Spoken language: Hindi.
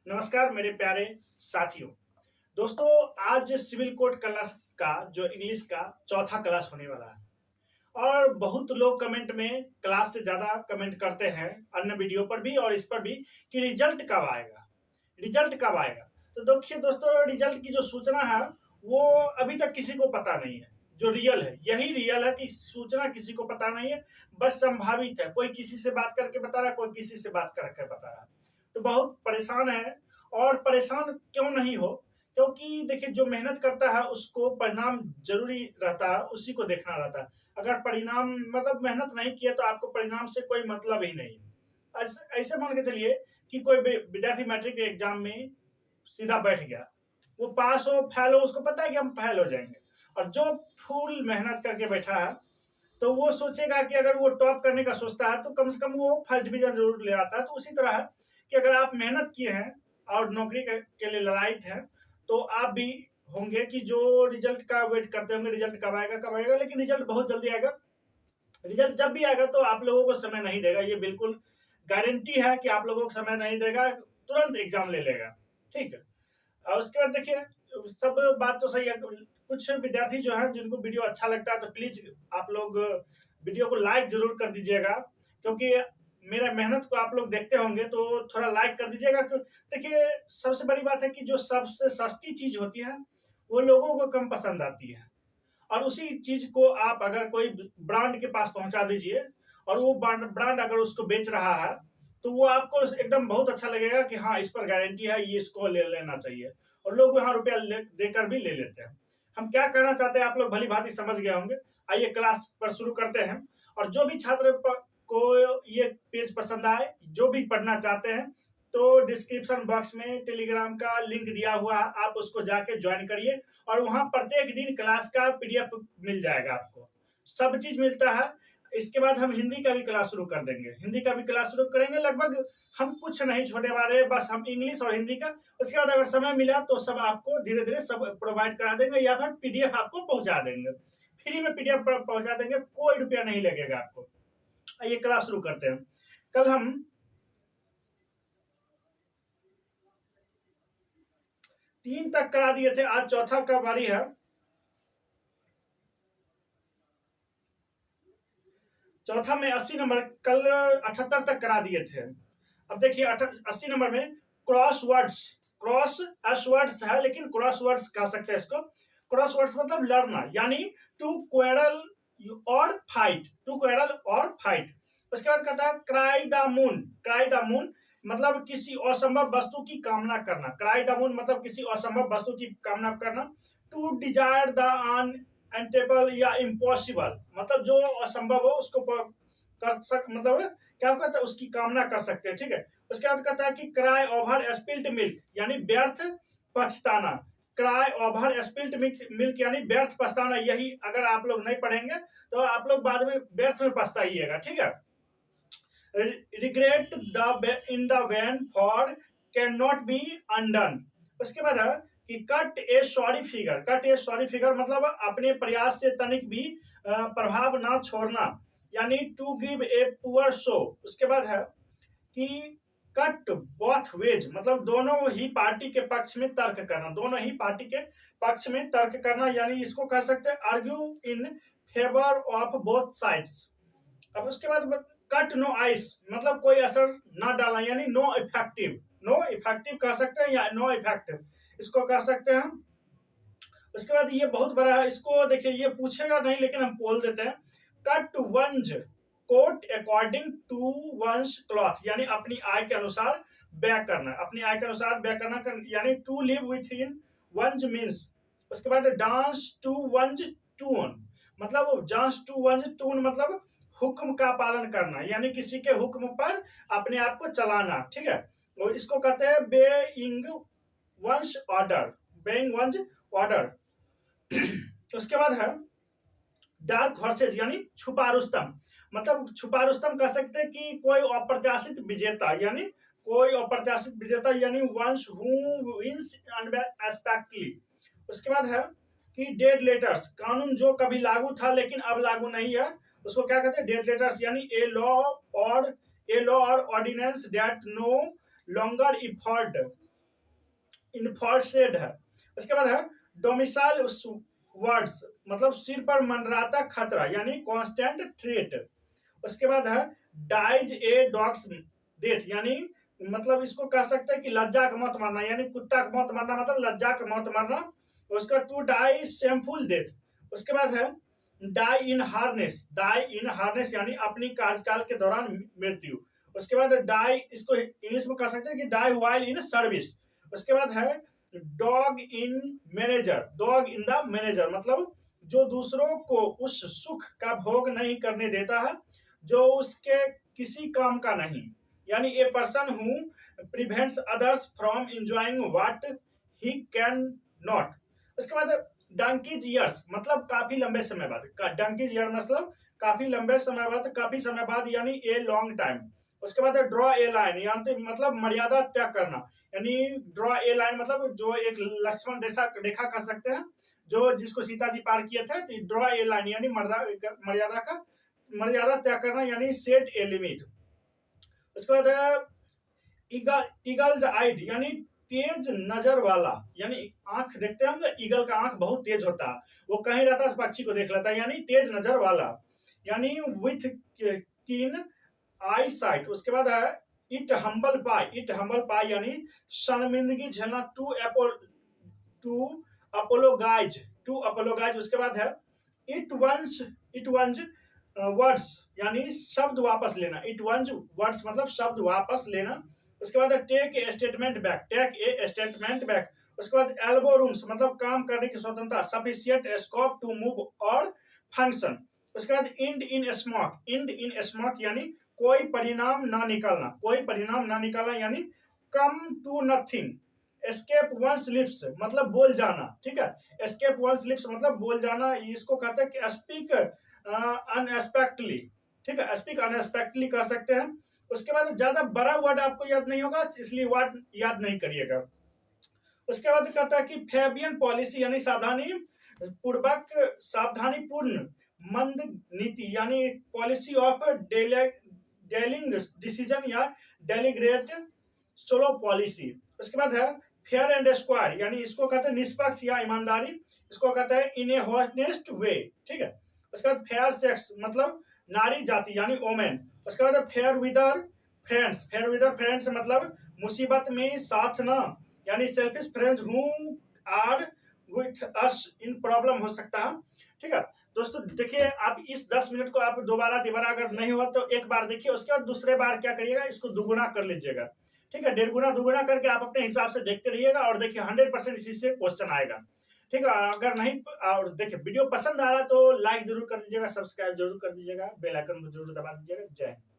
नमस्कार मेरे प्यारे साथियों। दोस्तों, आज सिविल कोड क्लास का जो इंग्लिश का चौथा क्लास होने वाला है और बहुत लोग कमेंट में क्लास से ज़्यादा कमेंट करते हैं अन्य वीडियो पर भी और इस पर भी कि रिजल्ट कब आएगा, रिजल्ट कब आएगा। तो देखिए दोस्तों, रिजल्ट की जो सूचना है वो अभी तक किसी को पता नहीं है। जो रियल है यही रियल है कि सूचना किसी को पता नहीं है, बस संभावित है। कोई किसी से बात करके बता रहा है, कोई किसी से बात करके बता रहा है। तो बहुत परेशान है। और परेशान क्यों नहीं हो, क्योंकि देखिए जो मेहनत करता है उसको परिणाम जरूरी रहता है, उसी को देखना रहता है। अगर परिणाम मतलब मेहनत नहीं किया तो आपको परिणाम से कोई मतलब ही नहीं है। ऐसे मान के चलिए कि कोई विद्यार्थी मैट्रिक एग्जाम में सीधा बैठ गया, वो पास हो फेल हो उसको पता है कि हम फेल हो जाएंगे। और जो फुल मेहनत करके बैठा है तो वो सोचेगा कि अगर वो टॉप करने का सोचता है तो कम से कम वो फर्स्ट डिवीजन जरूर ले आता है। तो उसी तरह है कि अगर आप मेहनत किए हैं और नौकरी के लिए ललायित हैं तो आप भी होंगे कि जो रिजल्ट का वेट करते होंगे, रिजल्ट कब आएगा। लेकिन रिजल्ट बहुत जल्दी आएगा। रिजल्ट जब भी आएगा तो आप लोगों को समय नहीं देगा, ये बिल्कुल गारंटी है कि आप लोगों को समय नहीं देगा, तुरंत एग्जाम ले लेगा। ठीक है। और उसके बाद देखिए, सब बात तो सही है। कुछ विद्यार्थी जो है जिनको वीडियो अच्छा लगता है तो प्लीज आप लोग वीडियो को लाइक जरूर कर दीजिएगा, क्योंकि मेरा मेहनत को आप लोग देखते होंगे तो थोड़ा लाइक कर दीजिएगा। देखिए, सबसे बड़ी बात है कि जो सबसे सस्ती चीज होती है वो लोगों को कम पसंद आती है। और उसी चीज को आप अगर कोई ब्रांड के पास पहुंचा दीजिए और वो ब्रांड अगर उसको बेच रहा है तो वो आपको एकदम बहुत अच्छा लगेगा कि हाँ, इस पर गारंटी है, ये इसको ले लेना चाहिए। और लोग वहां रुपया देकर भी ले लेते हैं। हम क्या करना चाहते हैं आप लोग भली भांति समझ गए होंगे। आइए क्लास पर शुरू करते हैं। और जो भी छात्र को ये पेज पसंद आए, जो भी पढ़ना चाहते हैं, तो डिस्क्रिप्शन बॉक्स में टेलीग्राम का लिंक दिया हुआ है, आप उसको जाके ज्वाइन करिए। और वहां प्रत्येक दिन क्लास का पीडीएफ मिल जाएगा, आपको सब चीज मिलता है। इसके बाद हम हिंदी का भी क्लास शुरू कर देंगे, हिंदी का भी क्लास शुरू करेंगे। लगभग हम कुछ नहीं छोड़ने वाले, बस हम इंग्लिश और हिंदी का। उसके बाद अगर समय मिला तो सब आपको धीरे धीरे सब प्रोवाइड करा देंगे या फिर पीडीएफ आपको पहुंचा देंगे। फ्री में पीडीएफ पहुंचा देंगे, कोई रुपया नहीं लगेगा आपको। आइए क्लास शुरू करते हैं। कल हम 3 तक करा दिए थे, आज चौथा का बारी है। चौथा में 80 नंबर, कल 78 तक करा दिए थे। अब देखिए 80 नंबर में क्रॉस वर्ड्स, क्रॉस वर्ड्स है लेकिन क्रॉस वर्ड्स कह सकते हैं इसको। क्रॉस वर्ड्स मतलब लड़ना, यानी टू क्वेरल और फाइट, टू क्वेरल और फाइट। उसके बाद कहता है cry the moon, cry the moon मतलब किसी असंभव वस्तु की कामना करना। क्राई द मून मतलब किसी असंभव वस्तु की कामना करना। टू डिजायर द अनटेबल या इम्पॉसिबल मतलब जो असंभव हो उसको कर सक, मतलब क्या कहता है उसकी कामना कर सकते हैं। ठीक है। उसके बाद कहता है कि क्राई ओवर स्पिल्ड मिल्क यानी व्यर्थ पछताना। क्राई ओवर स्पिल्ड मिल्क यानी व्यर्थ पछताना। यही अगर आप लोग नहीं पढ़ेंगे तो आप लोग बाद में व्यर्थ में पछताइएगा। ठीक है। Regret the in the van for can not be undone. उसके बाद है कि cut a sorry figure, cut a sorry figure मतलब अपने प्रयास से तनिक भी प्रभाव ना छोड़ना, यानी to give a poor show. उसके बाद है कि कट बोथ वेज मतलब दोनों ही पार्टी के पक्ष में तर्क करना, दोनों ही पार्टी के पक्ष में तर्क करना, यानी इसको कह सकते हैं argue in favour of both sides. अब उसके बाद कट नो आइस मतलब कोई असर ना डालना, यानी नो इफेक्टिव, नो इफेक्टिव कह सकते हैं या नो इफेक्टिव इसको कह सकते हैं। उसके बाद ये बहुत बड़ा है, इसको देखिए ये पूछेगा नहीं लेकिन हम बोल देते हैं। Cut one's coat according to one's cloth यानी अपनी आय के अनुसार बैक करना, अपनी आय के अनुसार बैक करना, यानी to live within one's means. उसके बाद डांस टू वंज टून मतलब डांस टू वंज टून मतलब हुक्म का पालन करना, यानी किसी के हुक्म पर अपने आप को चलाना। ठीक है। और इसको कहते हैं being one's order, being one's order. उसके बाद है डार्क हॉर्सेज यानी छुपा रुस्तम मतलब छुपा रुस्तम कह सकते हैं कि कोई अप्रत्याशित विजेता, यानी कोई अप्रत्याशित विजेता, यानी वंस हू विंस अनएक्सपेक्टेडली। उसके बाद है कि डेड लेटर्स कानून जो कभी लागू था लेकिन अब लागू नहीं है, उसको क्या कहते हैं डेड लेटर्स, यानी ए लॉ और ऑर्डिनेंस दैट नो लॉन्गर इफर्ड इन्फोर्सेड है। उसके बाद है डोमिसाइल वर्ड्स, मतलब सिर पर मंडराता खतरा यानी कांस्टेंट थ्रेट। उसके बाद है डाइज ए डॉग्स डेथ, यानी मतलब इसको कह सकते हैं कि लज्जा का मौत मरना, यानी कुत्ता का मौत मरना मतलब लज्जा का मौत मरना। उसके बाद टू डाई शेमफुल डेथ। उसके बाद है डाई इन हार्नेस, डाई इन हार्नेस यानी अपनी कार्यकाल के दौरान मृत्यु। उसके बाद डाई, इसको इंग्लिश में कह सकते हैं कि डाई व्हाइल इन सर्विस। उसके बाद है dog in manager, dog in the manager मतलब जो दूसरों को उस सुख का भोग नहीं करने देता है जो उसके किसी काम का नहीं, यानी a person who prevents others from enjoying what he can not. उसके बाद डंकीज ईयर्स मतलब काफी लंबे समय बाद, डंकीज ईयर मतलब काफी लंबे समय बाद, काफी समय बाद यानी ए लॉन्ग टाइम। उसके बाद ड्रॉ ए लाइन यानी मतलब मर्यादा त्याग करना, यानी ड्रॉ ए लाइन मतलब जो एक लक्ष्मण रेखा कर सकते हैं, जो जिसको सीता जी पार किए थे, तो ड्रॉ ए लाइन यानी मर्यादा त्याग करना यानी सेट ए लिमिट। उसके बाद ईगल्स आइड यानी तेज नजर वाला, यानी आंख देखते होंगे, ईगल का आंख बहुत तेज होता है, वो कहीं रहता है पक्षी को देख लेता है, यानी तेज नजर वाला, यानी विथ कीन आई साइट। उसके बाद है eat humble pie, eat humble pie यानी शर्मिंदगी झेलना, टू अपोलोगाइज, टू अपोलोगाइज। उसके बाद है इट वंस वर्ड्स यानी शब्द वापस लेना, इट वंस वर्ड्स मतलब शब्द वापस लेना। उसके बाद take a statement back, take a statement back. उसके बाद एल्बो रूम्स मतलब काम करने की स्वतंत्रता, सफिशिएंट स्कोप टू मूव और फंक्शन। उसके बाद end in smoke, end in smoke यानी कोई परिणाम ना निकालना, कोई परिणाम ना निकालना यानी come to nothing. Escape one's lips मतलब बोल जाना, ठीक है, एस्केप वंस लिप्स मतलब बोल जाना, इसको कहते हैं कि स्पीक अनएक्सपेक्टली, ठीक है, स्पीक अनएक्सपेक्टली कह सकते हैं। उसके बाद ज्यादा बड़ा वर्ड आपको याद नहीं होगा इसलिए वर्ड याद नहीं करिएगा। उसके बाद कहता है कि फेबियन पॉलिसी यानी सावधानी पूर्ण मंद नीति, यानी पॉलिसी ऑफ डेलिंग डिसीजन या डेलीग्रेट सोलो पॉलिसी। उसके बाद है फेयर एंड स्क्वायर, यानी इसको कहते हैं निष्पक्ष या ईमानदारी, इसको कहते हैं इन ए हॉनेस्ट वे, ठीक है। उसके बाद फेयर सेक्स मतलब नारी जाति यानी ओमेन। उसके बाद fair weather friends, fair weather friends मतलब मुसीबत में साथ ना, यानी selfish friends who are with us in problem हो सकता है, ठीक है। दोस्तों देखिए, आप इस 10 मिनट को आप दोबारा अगर नहीं हुआ तो एक बार देखिए, उसके बाद दूसरे बार क्या करिएगा, इसको दुगुना कर लीजिएगा, ठीक है, 1.5 दुगुना करके आप अपने हिसाब से देखते रहिएगा और देखिए 100% इसी से क्वेश्चन आएगा, ठीक है। अगर नहीं, और देखिए वीडियो पसंद आ रहा है तो लाइक जरूर कर दीजिएगा, सब्सक्राइब जरूर कर दीजिएगा, बेल आइकन को जरूर दबा दीजिएगा। जय हिंद।